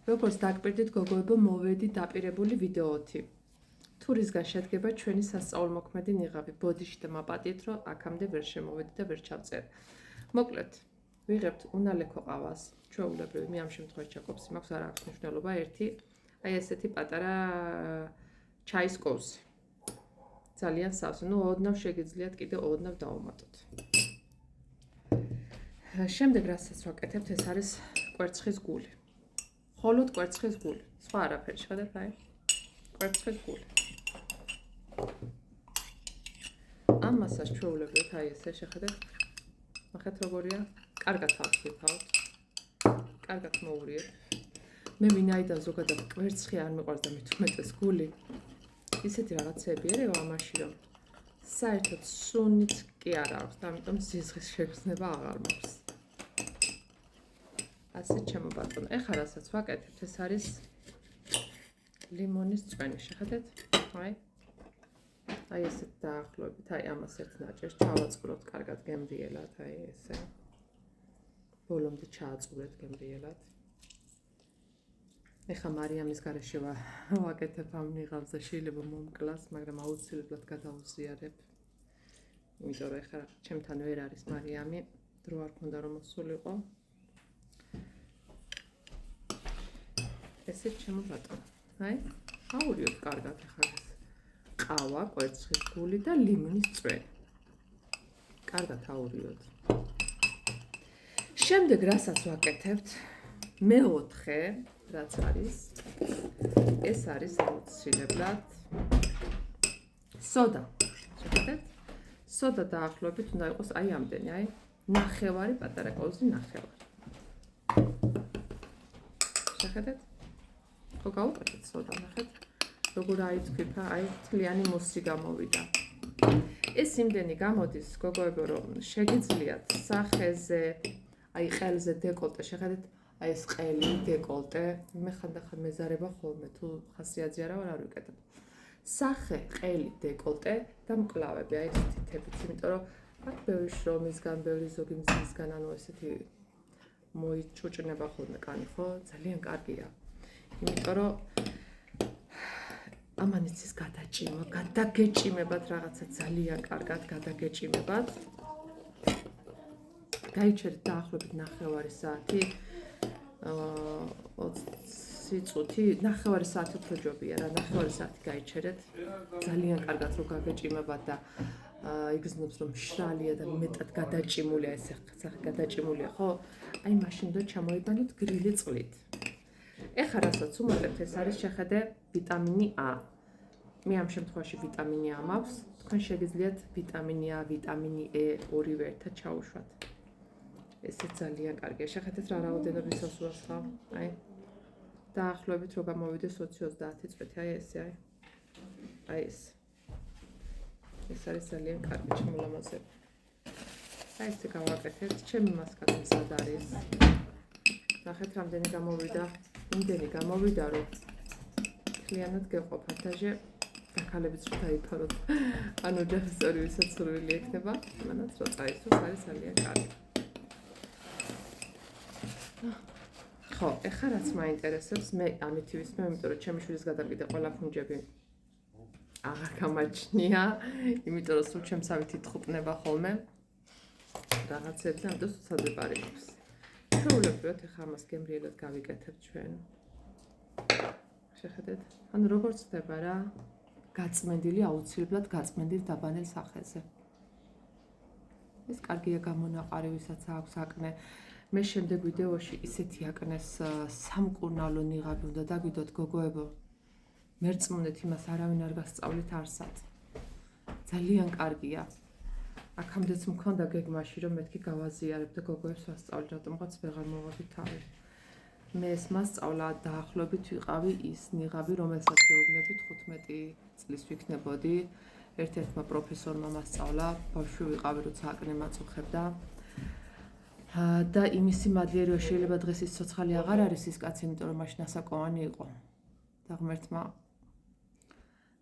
როგორც დაგპირდით გოგოებო, მოვედით დაპირებული ვიდეოთი. თურისგან შედგება ჩვენი სასწაულმოქმედი ნიღაბი. ბოდიში და მაპატიეთ, რომ აქამდე ვერ შემოვედი და ვერ ჩავწერ. მოკლედ, ვიღებთ უნალექო ყავას, ჩვეულებრივ, მე ამ შემთხვევაში ჩაკოპსი მაქვს, არ აქვს მნიშვნელობა, ერთი აი ესეთი პატარა ჩაის კოვსი. ძალიან სავსე, ოდნავ შეგიძლიათ კიდე ოდნავ დავუმატოთ. შემდეგ რასაც ვაკეთებთ, ეს არის კვერცხის გული. მხოლოდ კვერცხის გული. სხვა არაფერი, შევედეთ აი. კვერცხის გული. ამ მასას ჩვეულებრივ აი ესე შეხედეთ. ნახეთ როგორია? კარგად ავსვიფავთ. კარგად მოურიებ. მე ვინაიდან ზოგადად კვერცხი არ მიყვარს და მithumetes გული. ისეთი რაღაცები ერევა ამაში, რომ საერთოდ სუნით კი არ აქვს და ამიტომ სიზღის შეგრძნება აღარ მაქვს. ასე ჩემო ბატონო, ეხლა რასაც ვაკეთებთ, ეს არის ლიმონის წვენი, შეხედეთ? აი ესეთ დაახლოებით, აი ამას ერთ ნაჭერს ჩავაწყვროთ კარგად გემრიელად, აი ესე. ბოლომდე ჩააწურეთ გემრიელად. ეხლა მარიამის გარეშე ვაკეთებ ამ ნიღაბს და შეიძლება მომკლას, მაგრამ აუცილებლად გადავუზიარებ. იმიტომ რომ ეხლა ჩემთან ვერ არის მარიამი, დრო არ ქონდა რომ მოსულიყო. ესეც ჩემო ბატონო. აი, აურიოთ კარგად ეხლა ეს. ყავა, კვერცხის გული და ლიმონის წვენი. კარგად აურიოთ. შემდეგ რასაც ვაკეთებთ, მეოთხე რაც არის, ეს არის აუცილებლად სოდა. შეხედეთ? სოდა დაახლოებით უნდა იყოს აი ამდენი, აი, ნახევარი პატარა კოვზი ნახევარი. შეხედეთ? ხო გავუკეთეთ სოდა, ნახეთ? როგორ აიწვიფა, აი, თლიანი მოსი გამოვიდა. ეს იმდენი გამოდის, გოგოებო, რომ შეგიძლიათ სახეზე, აი, ყელზე დეკოლტე, შეხედეთ? აი ეს ყელი, დეკოლტე, მე ხანდახან მეზარება ხოლმე, თუ ხასიათზე არა ვარ ვიკეთებ. სახე, ყელი, დეკოლტე და მკლავები, აი ეს თითებით, იმიტომ რომ აქ ბევრი შრომისგან, ბევრი ზოგი მზისგან, ანუ ესეთი მოიჭუჭნება ხოლმე კანი, ხო? ძალიან კარგია. იმიტომ რომ ამან იცის გადაჭიმა, გადაგეჭიმებათ რაღაცა ძალიან კარგად გადაგეჭიმებათ. გაიჩერეთ დაახლოებით ნახევარი საათი. 20 წუთი, ნახევარი საათი უფრო ჯობია რა, ნახევარი საათი გაიჩერეთ. ძალიან კარგად რო გაგეჭიმებათ და იგრძნობს რომ მშრალია და მეტად გადაჭიმულია, ესე სახე გადაჭიმულია, ხო? აი მაშინ დო ჩამოიბანოთ გრილი წყლით. ეხლა რასაც უმეტებთ, ეს არის შეხედე ვიტამინი A. მე ამ შემთხვევაში ვიტამინი A მაქვს, თქვენ შეგიძლიათ ვიტამინი A, ვიტამინი E ორივე ერთად ჩაუშვათ. ესე ძალიან კარგია. შეხედეთ რა რაოდენობის ასულას ხავ. აი. დაახლოებით რო გამოვიდეს 20-30 წუთი, აი ესე აი. აი ეს. ეს არის ძალიან კარგი შემოლამაზები. აი ესე გავაკეთეთ. ჩემი მასკატი მზად არის. ნახეთ რამდენი გამოვიდა. იმდენი გამოვიდა, რომ მთლიანად გეყოფათ დაჟე დაქალებიც რო დაიფაროთ. ანუ ჯახისორი ვისაც სურვილი ექნება, მანაც რო წაისვოს, არის ძალიან კარგი. ხო, ეხლა რაც მაინტერესებს, მე ამითი ვისმე, იმიტომ რომ ჩემი შვილის გადაკიდე ყველა ფუნჯები აღარ გამაჩნია, იმიტომ რომ სულ ჩემსავით ითხუპნება ხოლმე რაღაცებზე, ამიტომ სულსაძე პარი მაქვს. ჩვეულებრივად ეხლა ამას გემრიელად გავიკეთებთ ჩვენ. შეხედეთ? ანუ როგორც ხდება რა, გაწმენდილი აუცილებლად გაწმენდილი დაბანელ სახეზე. ეს კარგია გამონაყარი, ვისაც აქვს აკნე. მე შემდეგ ვიდეოში ისეთი აკნეს სამკურნალო ნიღაბი უნდა დაგიდოთ გოგოებო. მერწმუნეთ იმას არავინ არ გასწავლით არსად. ძალიან კარგია. აქამდეც მქონდა გეგმაში რომ მეთქი გავაზიარებ და გოგოებს ვასწავლე, რატომღაც ვეღარ მოვადი თავი. მე ეს მასწავლა დაახლოებით ვიყავი ის ნიღაბი, რომელსაც გეუბნებით 15 წლის ვიქნებოდი. ერთ-ერთმა პროფესორმა მასწავლა, ბავშვი ვიყავი, როცა აკნე მაწუხებდა. და იმისი მადლიერი რომ შეიძლება დღეს ის ცოცხალი აღარ არის ის კაცი, იმიტომ რომ მაშინ ასაკოვანი იყო. და ღმერთმა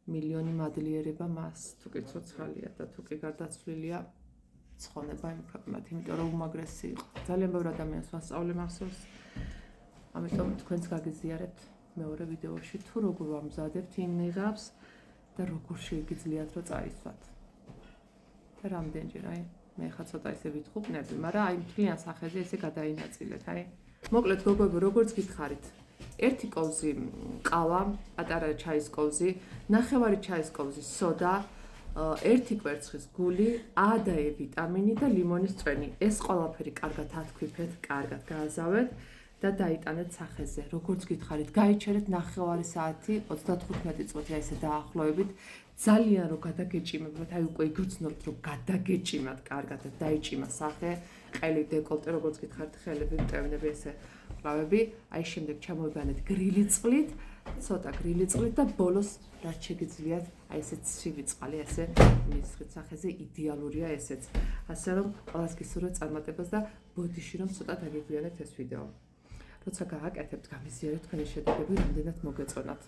მილიონი მადლიერება მას, თუ კი ცოცხალია და თუ კი გარდაცვლილია, ცხონება იმ ქვეყნად, იმიტომ რომ უმაგრესი იყო. ძალიან ბევრ ადამიანს ვასწავლე მახსოვს. ამიტომ თქვენც გაგიზიარებთ მეორე ვიდეოში თუ როგორ ვამზადებთ იმ ნიღაბს და როგორ შეგიძლიათ რომ წაისვათ. და რამდენჯერ აი მე ხა ცოტა ისე ვითხოვნები, მაგრამ აი მთლიან სახეზე ესე გადაინაწილეთ, აი. მოკლედ გოგოებო, როგორც გითხარით, ერთი კოვზი ყავა, პატარა ჩაის კოვზი, ნახევარი ჩაის კოვზი სოდა, ერთი კვერცხის გული, A და E ვიტამინი და ლიმონის წვენი. ეს ყველაფერი კარგად ათქვიფეთ, კარგად გააზავეთ და დაიტანეთ სახეზე. როგორც გითხარით, გაიჩერეთ ნახევარი საათი, 35 წუთი აი ესე დაახლოებით. ძალიან რომ გადაგეჭიმებათ, აი უკვე იგრძნობთ რომ გადაგეჭიმათ კარგად და დაიჭიმა სახე, ყელი, დეკოლტე, როგორც გითხარით, ხელები, მტევნები ესე ყავები, აი შემდეგ ჩამოვიგანეთ გრილი წყლით, ცოტა გრილი წყლით და ბოლოს რაც შეგიძლიათ, აი ესე ცივი წყალი ესე მისხეთ სახეზე იდეალურია ესეც. ასე რომ ყველას გისურვებთ წარმატებას და ბოდიში რომ ცოტა დაგეგვიანეთ ეს ვიდეო. როცა გააკეთებთ, გამიზიარეთ თქვენი შედეგები, რამდენად მოგეწონათ.